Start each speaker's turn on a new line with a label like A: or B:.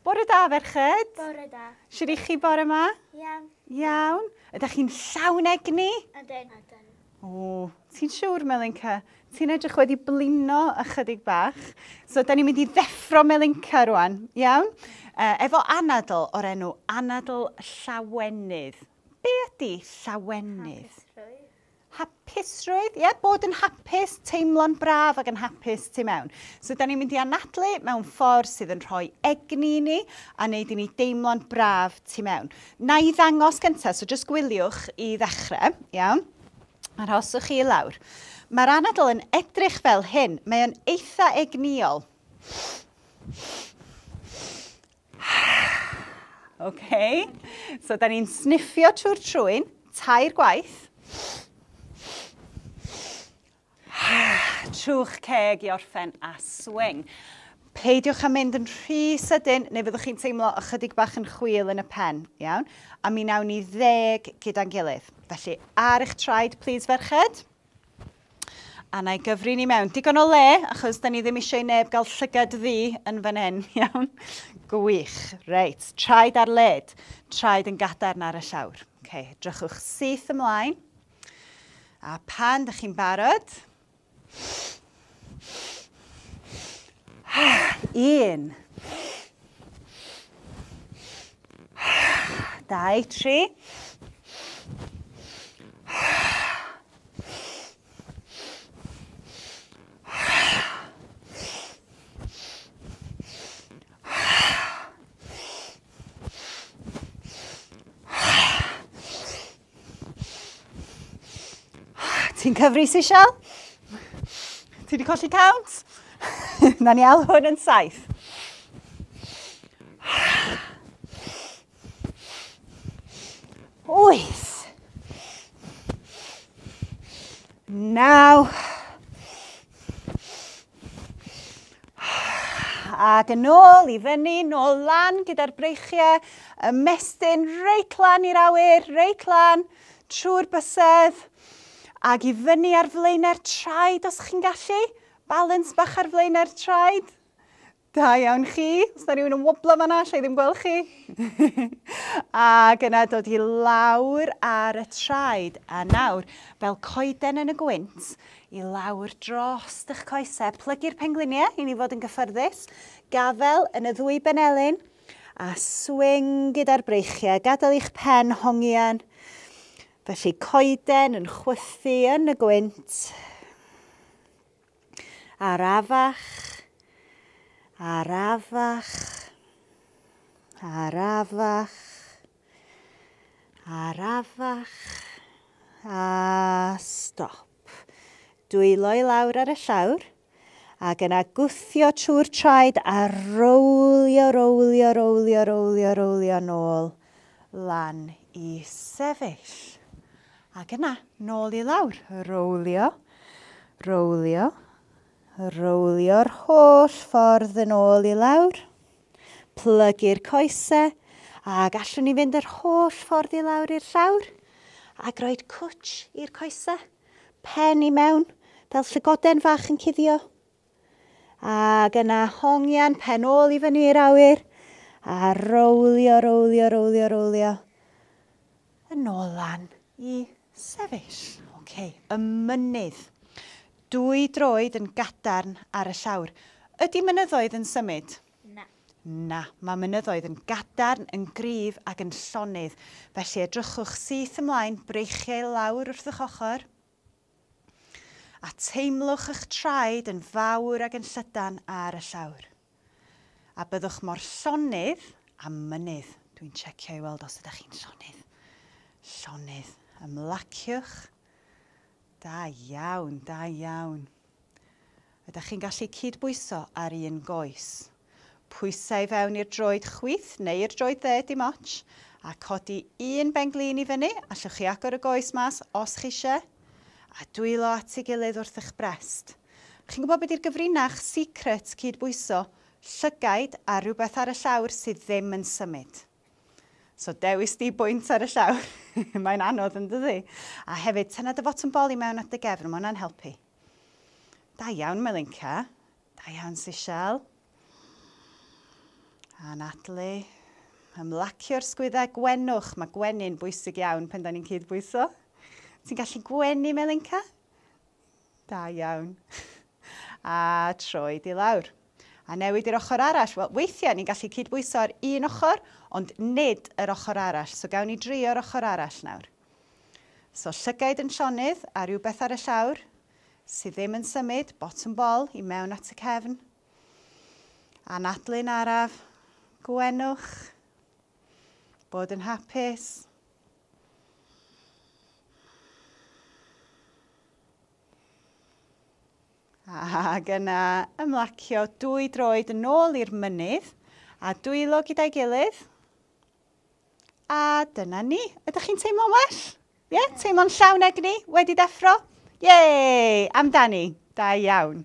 A: Bore da, ferched?
B: Bore da.
A: Siwr i chi bore yma?
B: Iawn.
A: Iawn. Ydych chi'n llawn egni?
B: Ydyn.
A: O, ti'n siŵr, Melinca? Ti'n edrych wedi blino ychydig bach. So, da ni'n mynd i ddeffro Melinca rwan, iawn? Efo anadl o'r enw anadl llawenydd. Be ydy llawenydd? Hapusrwydd, ie, bod yn hapus, teimlo'n braf ac yn hapus tu mewn. So, da ni'n mynd i anadlu mewn ffordd sydd yn rhoi egni i ni a wneud i ni deimlo'n braf tu mewn. Na i ddangos gyntaf, so jyst gwyliwch i ddechrau, iawn? Arhoswch chi i lawr. Mae'r anadl yn edrych fel hyn. Mae o'n eitha egniol. OK. So, da ni'n sniffio trwy'r trwyn, tair gwaith. Trwch ceg i orffen a swing. Peidiwch a mynd yn rhy sydyn, neu fyddwch chi'n teimlo ychydig bach yn chwil yn y pen, iawn? A mi nawn ni 10 gyda'n gilydd. Felly, ar eich traed, please, ferched. A na i gyfri ni mewn. Digon o le, achos da ni ddim eisiau i neb gael llygad ddi yn fan hyn, iawn? Gwych. Reit, traed ar led. Traed yn gadarn ar y llawr. OK, drychwch syth ymlaen. A pan ydych chi'n barod? 1, 2, 3. Ti'n cyfris Isiel? Ti wedi colli count? Na ni al hwn yn 7. 8. 9. Ac yn ôl i fyny, nôl lan gyda'r breichiau, ymestyn reit lan i'r awyr, reit lan, trwy'r bysedd, ac i fyny ar flaenau'r traed os chi'n gallu. Balans bach ar flaenau'r traed. Da iawn chi. Os da rhywun yn woblo fan'na, lle i ddim gweld chi. Ac yna dod i lawr ar y traed. A nawr, fel coeden yn y gwynt, i lawr dros eich coesau. Plygu'r pengliniau i ni fod yn gyffyrddus. Gafel yn y ddwy benelyn. A swing gyda'r breichiau. Gadael i'ch pen hongian. Felly coeden yn chwythu yn y gwynt. Arafach, arafach, arafach, arafach, a stop. Dwylo i lawr ar y llawr, ac yna gwthio trwy'r traed a rowlio, rowlio, rowlio, rowlio, rowlio nôl lan i sefyll. Ac yna, nôl i lawr, rowlio, rowlio, rowlio'r holl ffordd yn ôl i lawr, plygu'r coesau, a gallwn ni fynd yr holl ffordd i lawr i'r llawr, ac roed cwtch i'r coesau, pen i mewn, fel llygoden fach yn cuddio. Ac yna hongian, pen ôl i fyny i'r awyr, a rowlio, rowlio, rowlio, rowlio, yn ôl lan i sefyll. OK, y mynydd. 2 droed yn gadarn ar y llawr. Ydy mynyddoedd yn symud?
B: Na.
A: Na, mae mynyddoedd yn gadarn, yn gryf ac yn llonydd. Felly edrychwch syth ymlaen, breichiau lawr wrth eich ochr. A teimlwch eich traed yn fawr ac yn llydan ar y llawr. A byddwch mor llonydd a mynydd. Dwi'n checio i weld os ydych chi'n llonydd. Llonydd. Ymlaciwch. Da iawn, da iawn. Ydych chi'n gallu cydbwyso ar un goes. Pwysau fewn i'r droed chwith neu'r droed dde dim ots. A codi un ben glin i fyny. Allwch chi agor y goes mas os chi eisiau. A dwylo at ei gilydd wrth eich brest. Chi'n gwybod beth yw'r gyfrinach secret cydbwyso? Llygaid a rhywbeth ar y llawr sydd ddim yn symud. So dewis di bwynt ar y llawr. Mae'n anodd yn dydi. A hefyd, tyna dy fot yn boli mewn at dy gefn, mae hwnna'n helpu. Da iawn, Melinca. Da iawn, Sisiel. Anadlu. Ymlacio'r sgwyddau gwenwch. Mae gwennu'n bwysig iawn pan da ni'n cydbwyso. Ti'n gallu gwennu, Melinca? Da iawn. A troed i lawr. A newid i'r ochr arall. Wel, weithiau ni'n gallu cydbwyso ar un ochr, ond nid yr ochr arall. So gawn ni drio'r ochr arall nawr. So llygaid yn sionnydd a rhywbeth ar y llawr sydd ddim yn symud, bottom ball i mewn at y cefn. Anadlu'n araf, gwenwch, bod yn hapus. Ac yna ymlacio 2 droed yn ôl i'r mynydd a dwylo gyda'i gilydd. A dyna ni. Ydych chi'n teimlo'n well? Ie? Teimlo'n llawn egni wedi deffro? Yey! Amdani. Da iawn.